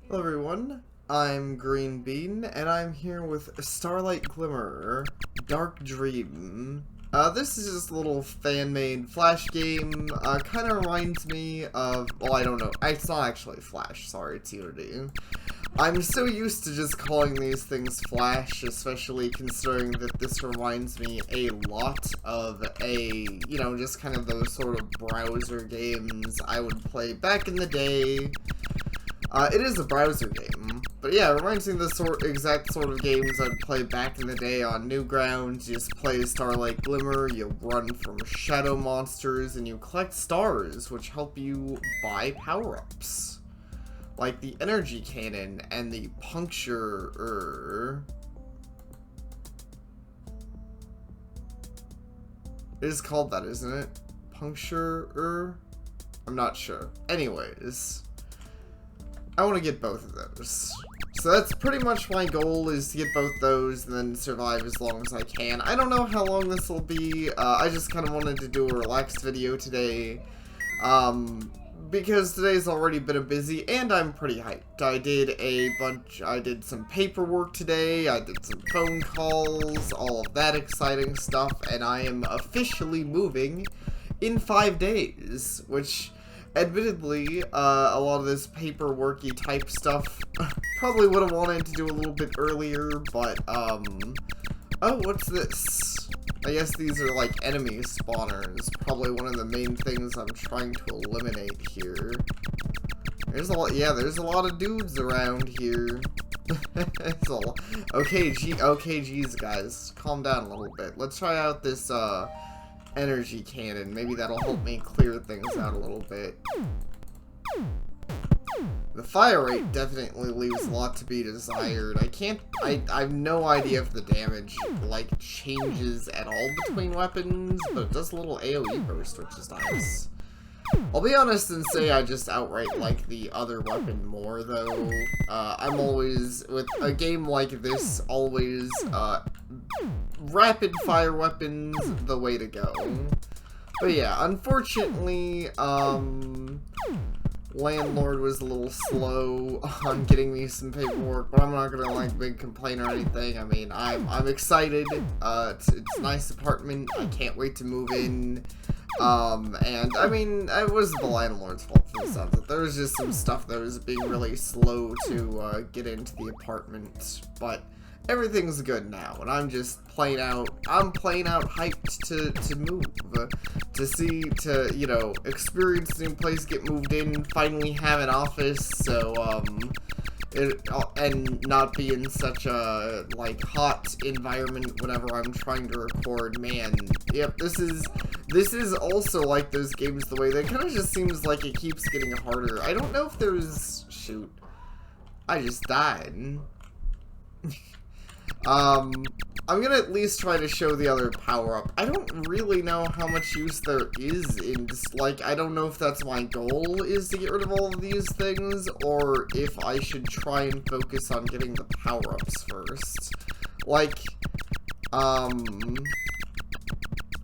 Hello everyone, I'm Green Bean, and I'm here with Starlight, Glimmer, Dark Dream. This is just a little fan-made Flash game. Kind of reminds me of, well, I don't know, it's not actually Flash, sorry, it's Unity. I'm so used to just calling these things Flash, especially considering that this reminds me a lot of just kind of those sort of browser games I would play back in the day. It is a browser game, but yeah, it reminds me of the exact sort of games I'd play back in the day on Newgrounds. You just play Starlight Glimmer, you run from shadow monsters, and you collect stars, which help you buy power-ups. Like the energy cannon and the puncturer. It is called that, isn't it? Puncturer? I'm not sure. Anyways, I want to get both of those. So that's pretty much my goal, is to get both those and then survive as long as I can. I don't know how long this will be. I just kind of wanted to do a relaxed video today. Because today's already been a busy, and I'm pretty hyped. I did some paperwork today, I did some phone calls, all of that exciting stuff, and I am officially moving in 5 days, which, admittedly, a lot of this paperworky type stuff probably would have wanted to do a little bit earlier, but, oh, what's this? I guess these are like enemy spawners, probably one of the main things I'm trying to eliminate here. There's a lot, yeah, there's a lot of dudes around here. It's a lot. Okay, geez, guys, calm down a little bit. Let's try out this, energy cannon. Maybe that'll help me clear things out a little bit. The fire rate definitely leaves a lot to be desired. I have no idea if the damage, like, changes at all between weapons, but it does a little AoE burst, which is nice. I'll be honest and say I just outright like the other weapon more, though. I'm always, with a game like this, always, rapid fire weapons the way to go. But yeah, unfortunately, landlord was a little slow on getting me some paperwork, but I'm not gonna like big complain or anything. I mean, I'm excited. It's a nice apartment. I can't wait to move in. And I mean, it was the landlord's fault for the sounds of it. There was just some stuff that was being really slow to get into the apartment, but everything's good now, and I'm just plain out hyped to move, experience a new place, get moved in, finally have an office, so, and not be in such a, like, hot environment whenever I'm trying to record. Man, yep, this is also like those games the way that kind of just seems like it keeps getting harder. I don't know if there's, shoot, I just died. I'm gonna at least try to show the other power-up. I don't really know how much use there is in just, like, I don't know if that's my goal, is to get rid of all of these things, or if I should try and focus on getting the power-ups first. Like,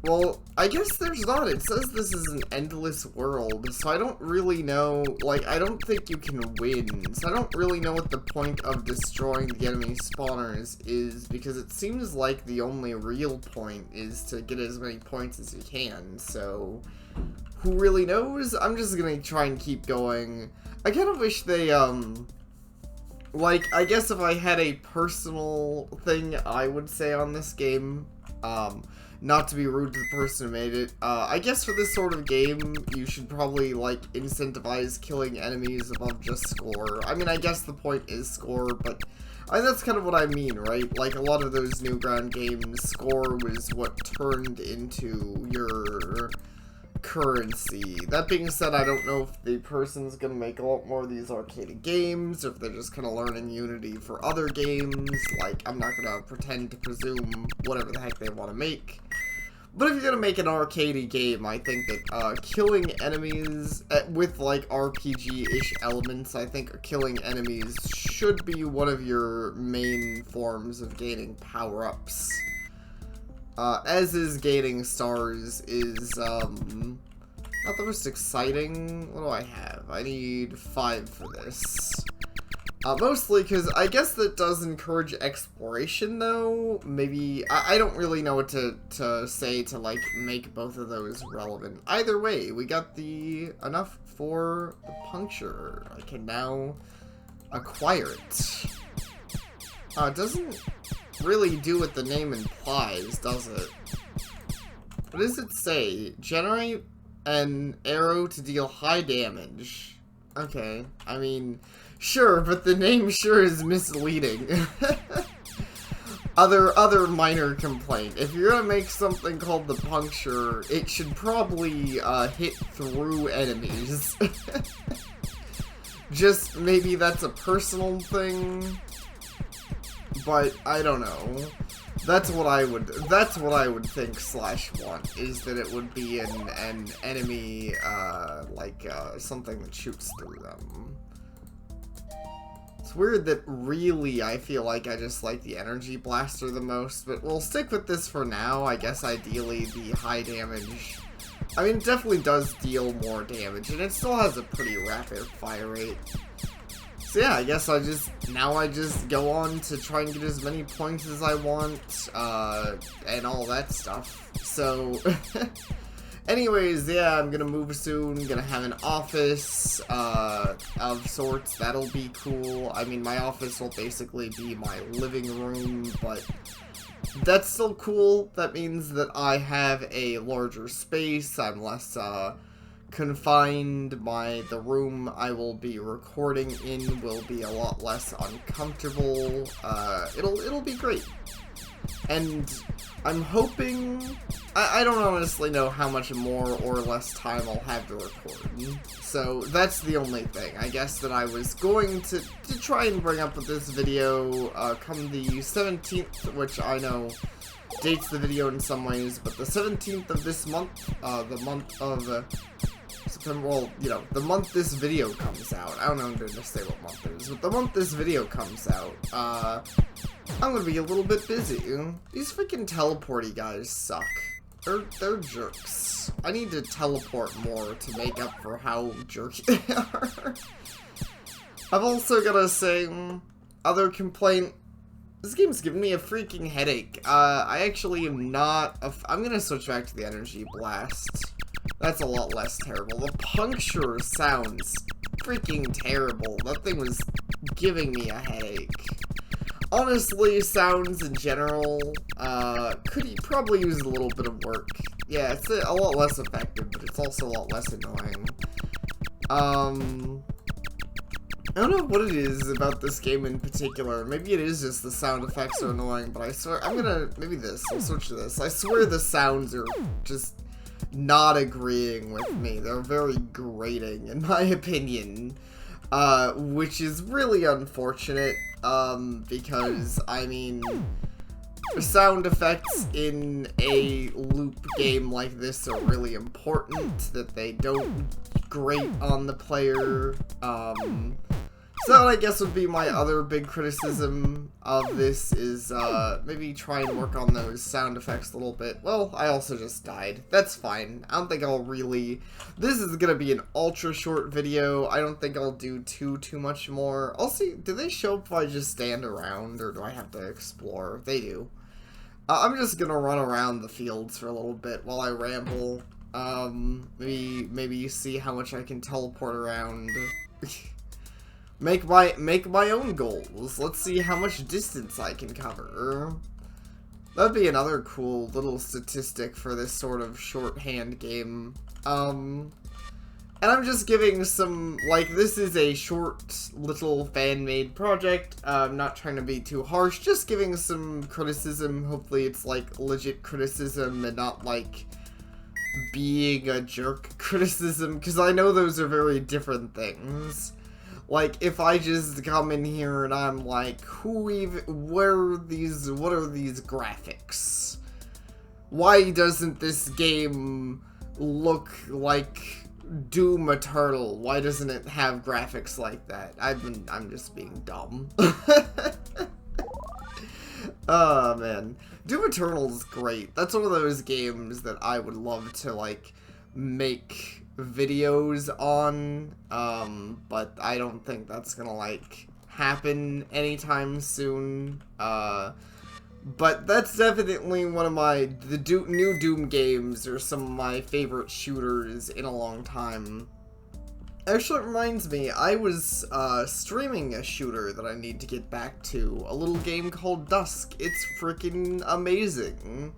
well, I guess there's not. It says this is an endless world, so I don't really know, like, I don't think you can win, so I don't really know what the point of destroying the enemy spawners is, because it seems like the only real point is to get as many points as you can, so who really knows? I'm just gonna try and keep going. I kind of wish they, like, I guess if I had a personal thing I would say on this game, not to be rude to the person who made it, I guess for this sort of game, you should probably, like, incentivize killing enemies above just score. I mean, I guess the point is score, but that's kind of what I mean, right? Like, a lot of those Newground games, score was what turned into your currency. That being said, I don't know if the person's gonna make a lot more of these arcade games, or if they're just gonna learn in Unity for other games. Like, I'm not gonna pretend to presume whatever the heck they want to make. But if you're gonna make an arcade game, I think that killing enemies with, like, RPG-ish elements, I think killing enemies should be one of your main forms of gaining power-ups. As is gaining stars is, not the most exciting. What do I have? I need 5 for this. Mostly because I guess that does encourage exploration, though. Maybe, I don't really know what to say to, like, make both of those relevant. Either way, we got enough for the puncture. I can now acquire it. It doesn't really do what the name implies, does it? What does it say? Generate an arrow to deal high damage. Okay, I mean, sure, but the name sure is misleading. Other minor complaint. If you're gonna make something called the puncture, it should probably hit through enemies. Just maybe that's a personal thing, but I don't know. That's what I would think / want, is that it would be an enemy, something that shoots through them. It's weird that really I feel like I just like the energy blaster the most, but we'll stick with this for now. I guess ideally the high damage. I mean, it definitely does deal more damage, and it still has a pretty rapid fire rate. So yeah, I guess I just go on to try and get as many points as I want, and all that stuff. So, anyways, yeah, I'm gonna move soon, gonna have an office, of sorts. That'll be cool. I mean, my office will basically be my living room, but that's still cool. That means that I have a larger space. I'm less, confined. The room I will be recording in will be a lot less uncomfortable. It'll be great. And I'm hoping, I don't honestly know how much more or less time I'll have to record. So that's the only thing, I guess, that I was going to try and bring up with this video, come the 17th, which I know dates the video in some ways, but the 17th of this month, the month of, September, well, you know, the month this video comes out. I don't know how to say what month it is, but the month this video comes out, I'm gonna be a little bit busy. These freaking teleporty guys suck. They're jerks. I need to teleport more to make up for how jerky they are. I've also gotta say, other complaint, this game's giving me a freaking headache. I actually am not, I'm gonna switch back to the energy blast. That's a lot less terrible. The puncture sounds freaking terrible. That thing was giving me a headache. Honestly, sounds in general, could probably use a little bit of work. Yeah, it's a lot less effective, but it's also a lot less annoying. I don't know what it is about this game in particular. Maybe it is just the sound effects are annoying, but I swear, maybe this, I'll switch to this. I swear the sounds are just not agreeing with me. They're very grating, in my opinion, which is really unfortunate, because, I mean, sound effects in a loop game like this are really important, that they don't grate on the player. So that, I guess, would be my other big criticism of this, is maybe try and work on those sound effects a little bit. Well, I also just died. That's fine. I don't think I'll really... This is gonna be an ultra short video. I don't think I'll do too much more. I'll see. Do they show up if I just stand around, or do I have to explore? They do. I'm just gonna run around the fields for a little bit while I ramble. Maybe you see how much I can teleport around. Make my own goals. Let's see how much distance I can cover. That'd be another cool little statistic for this sort of shorthand game. And I'm just giving some, like, this is a short little fan-made project. I'm not trying to be too harsh, just giving some criticism. Hopefully it's, like, legit criticism and not, like, being a jerk criticism, because I know those are very different things. Like, if I just come in here and I'm like, what are these graphics? Why doesn't this game look like Doom Eternal? Why doesn't it have graphics like that? I'm just being dumb. Oh, man. Doom Eternal's great. That's one of those games that I would love to, like, make videos on, but I don't think that's gonna, like, happen anytime soon. But that's definitely one of the new Doom games are some of my favorite shooters in a long time. Actually, it reminds me, I was streaming a shooter that I need to get back to, a little game called Dusk. It's freaking amazing.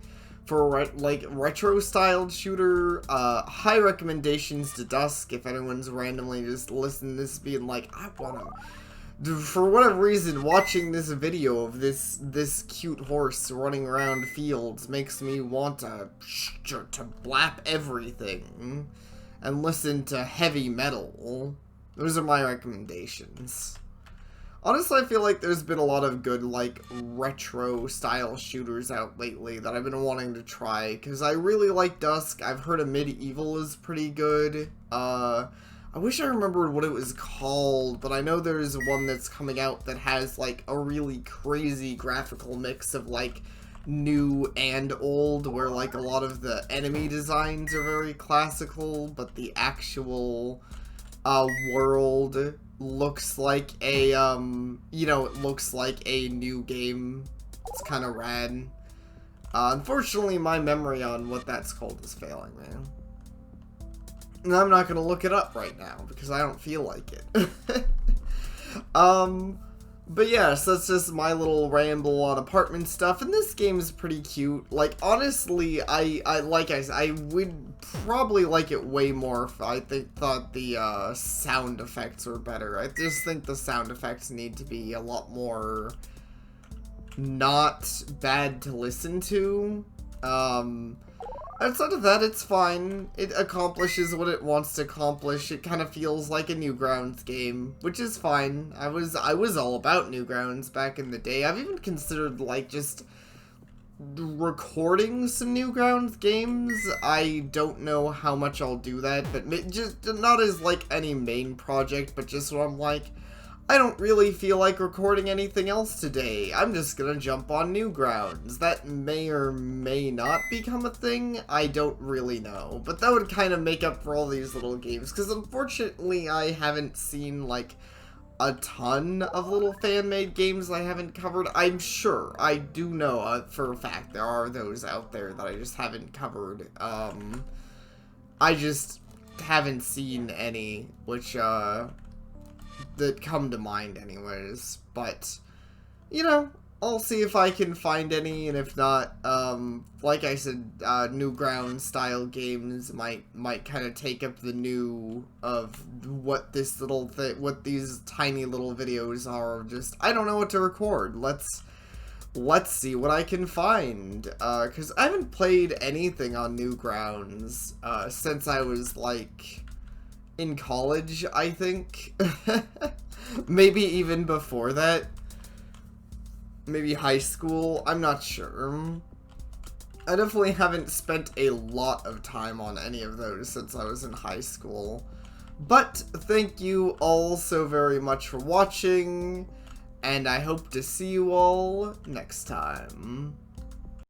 For a retro-styled shooter, high recommendations to Dusk if anyone's randomly just listening to this being like, I wanna... For whatever reason, watching this video of this cute horse running around fields makes me want to blap everything and listen to heavy metal. Those are my recommendations. Honestly, I feel like there's been a lot of good, like, retro-style shooters out lately that I've been wanting to try, because I really like Dusk. I've heard of Medieval is pretty good. I wish I remembered what it was called, but I know there's one that's coming out that has, like, a really crazy graphical mix of, like, new and old, where, like, a lot of the enemy designs are very classical, but the actual, world looks like a, you know, it looks like a new game. It's kind of rad. Unfortunately, my memory on what that's called is failing, man. And I'm not gonna look it up right now, because I don't feel like it. But yeah, so that's just my little ramble on apartment stuff, and this game is pretty cute. Like, honestly, I would probably like it way more if I thought the, sound effects were better. I just think the sound effects need to be a lot more not bad to listen to. Outside of that, it's fine. It accomplishes what it wants to accomplish. It kind of feels like a Newgrounds game, which is fine. I was all about Newgrounds back in the day. I've even considered, like, just recording some Newgrounds games. I don't know how much I'll do that, but just not as, like, any main project, but just when I'm like, I don't really feel like recording anything else today. I'm just gonna jump on Newgrounds. That may or may not become a thing. I don't really know. But that would kind of make up for all these little games. Because unfortunately, I haven't seen, like, a ton of little fan-made games I haven't covered. I'm sure. I do know for a fact there are those out there that I just haven't covered. I just haven't seen any, which, that come to mind anyways, but, you know, I'll see if I can find any, and if not, like I said, Newgrounds style games might kind of take up the new of what this little what these tiny little videos are. Just, I don't know what to record. Let's see what I can find, because I haven't played anything on Newgrounds, since I was, like, in college, I think. Maybe even before that. Maybe high school. I'm not sure. I definitely haven't spent a lot of time on any of those since I was in high school. But thank you all so very much for watching, and I hope to see you all next time.